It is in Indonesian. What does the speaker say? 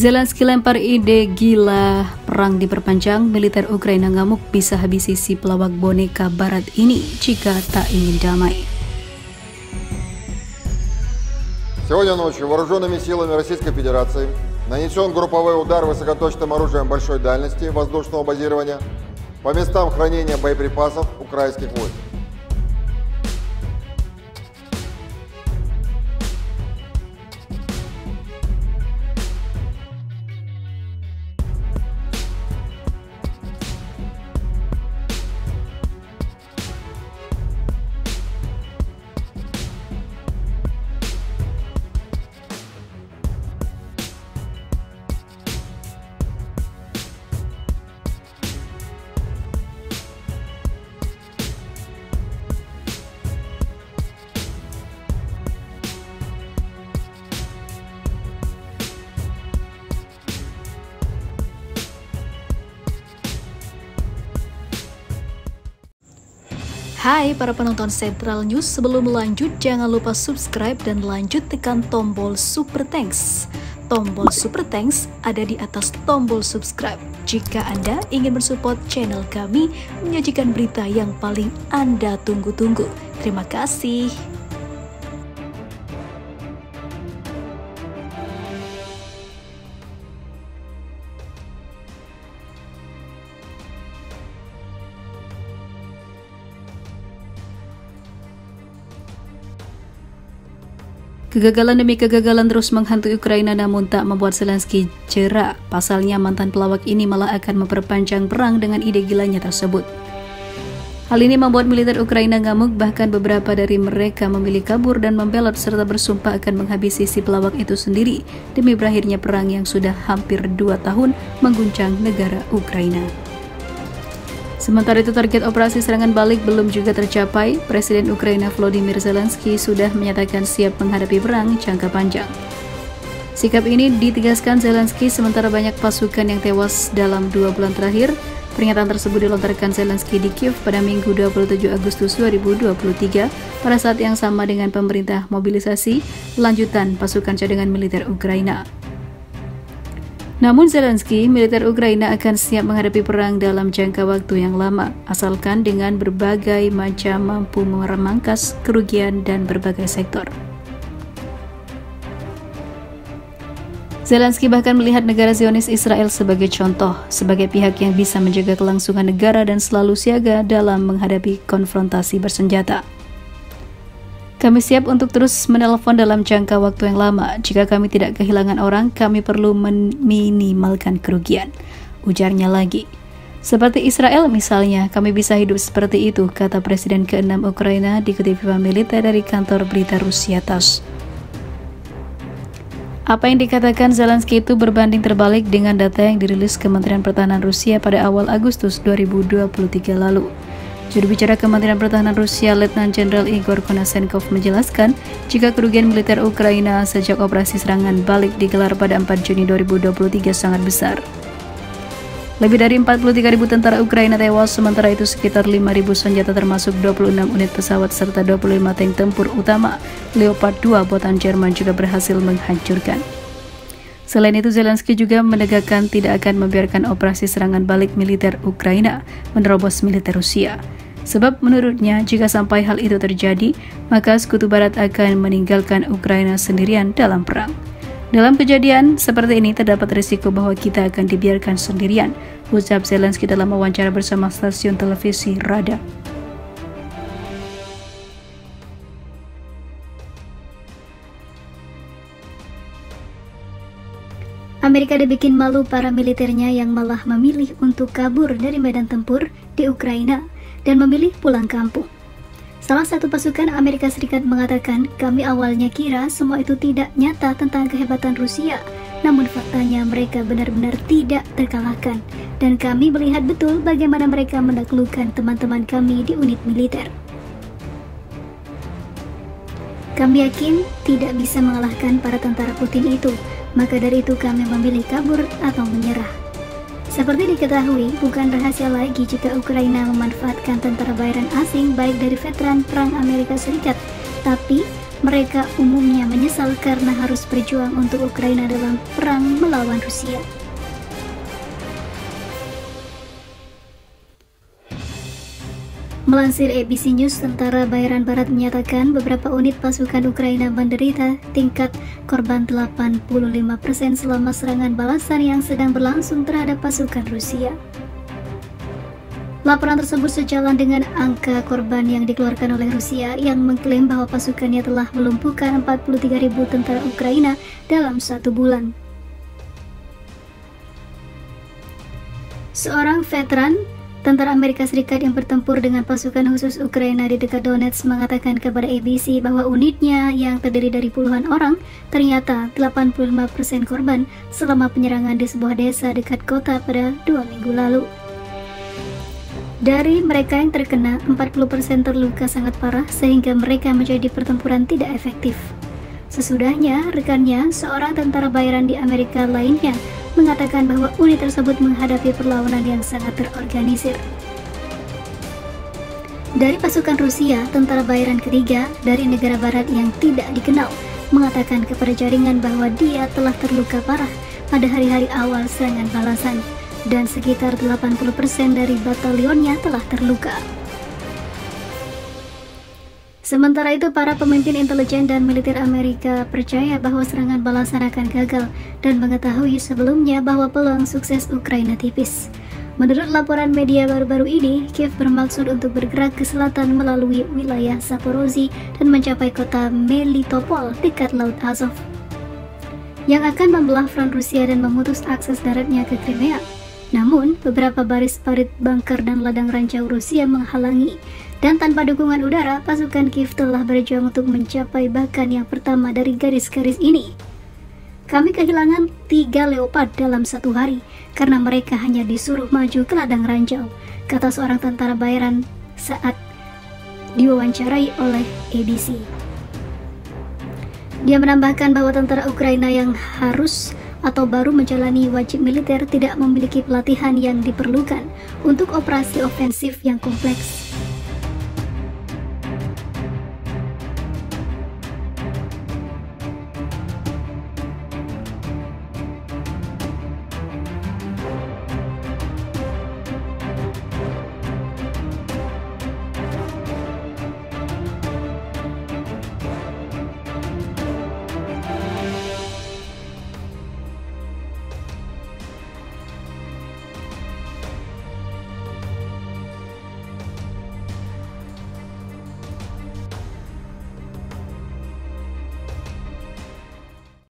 Zelensky lempar ide gila, perang diperpanjang, militer Ukraina ngamuk bisa habisi si pelawak boneka barat ini jika tak ingin damai. Сегодня ночью вооруженными силами Российской Федерации нанесен групповой удар высокоточным оружием большой дальности воздушного базирования по местам хранения боеприпасов украинских войск. Hai para penonton Central News, sebelum lanjut jangan lupa subscribe dan lanjut tekan tombol Super Thanks. Tombol Super Thanks ada di atas tombol subscribe. Jika Anda ingin mensupport channel kami menyajikan berita yang paling Anda tunggu-tunggu. Terima kasih. Kegagalan demi kegagalan terus menghantui Ukraina namun tak membuat Zelensky jera. Pasalnya mantan pelawak ini malah akan memperpanjang perang dengan ide gilanya tersebut. Hal ini membuat militer Ukraina ngamuk, bahkan beberapa dari mereka memilih kabur dan membelot serta bersumpah akan menghabisi si pelawak itu sendiri demi berakhirnya perang yang sudah hampir 2 tahun mengguncang negara Ukraina. Sementara itu target operasi serangan balik belum juga tercapai. Presiden Ukraina Volodymyr Zelensky sudah menyatakan siap menghadapi perang jangka panjang. Sikap ini ditegaskan Zelensky sementara banyak pasukan yang tewas dalam 2 bulan terakhir. Pernyataan tersebut dilontarkan Zelensky di Kiev pada Minggu 27 Agustus 2023 pada saat yang sama dengan pemerintah mobilisasi lanjutan pasukan cadangan militer Ukraina. Namun Zelensky, militer Ukraina akan siap menghadapi perang dalam jangka waktu yang lama, asalkan dengan berbagai macam mampu memangkas kerugian dan berbagai sektor. Zelensky bahkan melihat negara Zionis Israel sebagai contoh, sebagai pihak yang bisa menjaga kelangsungan negara dan selalu siaga dalam menghadapi konfrontasi bersenjata. Kami siap untuk terus menelpon dalam jangka waktu yang lama. Jika kami tidak kehilangan orang, kami perlu meminimalkan kerugian, ujarnya lagi. Seperti Israel misalnya, kami bisa hidup seperti itu, kata Presiden ke-6 Ukraina dikutip militer dari kantor berita Rusia TASS. Apa yang dikatakan Zelensky itu berbanding terbalik dengan data yang dirilis Kementerian Pertahanan Rusia pada awal Agustus 2023 lalu. Juru bicara Kementerian Pertahanan Rusia, Letnan Jenderal Igor Konashenkov menjelaskan jika kerugian militer Ukraina sejak operasi serangan balik digelar pada 4 Juni 2023 sangat besar. Lebih dari 43.000 tentara Ukraina tewas, sementara itu sekitar 5.000 senjata termasuk 26 unit pesawat serta 25 tank tempur utama Leopard 2 buatan Jerman juga berhasil menghancurkan. Selain itu, Zelensky juga menegaskan tidak akan membiarkan operasi serangan balik militer Ukraina menerobos militer Rusia. Sebab menurutnya, jika sampai hal itu terjadi, maka Sekutu Barat akan meninggalkan Ukraina sendirian dalam perang. Dalam kejadian seperti ini, terdapat risiko bahwa kita akan dibiarkan sendirian, ucap Zelensky dalam wawancara bersama stasiun televisi Rada. Amerika dibikin malu para militernya yang malah memilih untuk kabur dari medan tempur di Ukraina dan memilih pulang kampung. Salah satu pasukan Amerika Serikat mengatakan, kami awalnya kira semua itu tidak nyata tentang kehebatan Rusia, namun faktanya mereka benar-benar tidak terkalahkan, dan kami melihat betul bagaimana mereka menaklukkan teman-teman kami di unit militer. Kami yakin tidak bisa mengalahkan para tentara Putin itu, maka dari itu kami memilih kabur atau menyerah. Seperti diketahui, bukan rahasia lagi jika Ukraina memanfaatkan tentara bayaran asing baik dari veteran perang Amerika Serikat, tapi mereka umumnya menyesal karena harus berjuang untuk Ukraina dalam perang melawan Rusia. Melansir ABC News, tentara bayaran barat menyatakan beberapa unit pasukan Ukraina menderita tingkat korban 85% selama serangan balasan yang sedang berlangsung terhadap pasukan Rusia. Laporan tersebut sejalan dengan angka korban yang dikeluarkan oleh Rusia yang mengklaim bahwa pasukannya telah melumpuhkan 43.000 tentara Ukraina dalam 1 bulan. Seorang veteran tentara Amerika Serikat yang bertempur dengan pasukan khusus Ukraina di dekat Donetsk mengatakan kepada ABC bahwa unitnya yang terdiri dari puluhan orang ternyata 85% korban selama penyerangan di sebuah desa dekat kota pada 2 minggu lalu. Dari mereka yang terkena, 40% terluka sangat parah sehingga mereka menjadi pertempuran tidak efektif. Sesudahnya, rekannya, seorang tentara bayaran di Amerika lainnya, mengatakan bahwa unit tersebut menghadapi perlawanan yang sangat terorganisir. Dari pasukan Rusia, tentara bayaran ketiga dari negara barat yang tidak dikenal mengatakan kepada jaringan bahwa dia telah terluka parah pada hari-hari awal serangan balasan, dan sekitar 80% dari batalionnya telah terluka. Sementara itu, para pemimpin intelijen dan militer Amerika percaya bahwa serangan balasan akan gagal dan mengetahui sebelumnya bahwa peluang sukses Ukraina tipis. Menurut laporan media baru-baru ini, Kiev bermaksud untuk bergerak ke selatan melalui wilayah Zaporozhye dan mencapai kota Melitopol dekat Laut Azov, yang akan membelah front Rusia dan memutus akses daratnya ke Crimea. Namun, beberapa baris parit bunker dan ladang rancau Rusia menghalangi, dan tanpa dukungan udara, pasukan Kiev telah berjuang untuk mencapai bahkan yang pertama dari garis-garis ini. Kami kehilangan 3 Leopard dalam 1 hari, karena mereka hanya disuruh maju ke ladang rancau, kata seorang tentara bayaran saat diwawancarai oleh ABC. Dia menambahkan bahwa tentara Ukraina yang harus atau baru menjalani wajib militer tidak memiliki pelatihan yang diperlukan untuk operasi ofensif yang kompleks.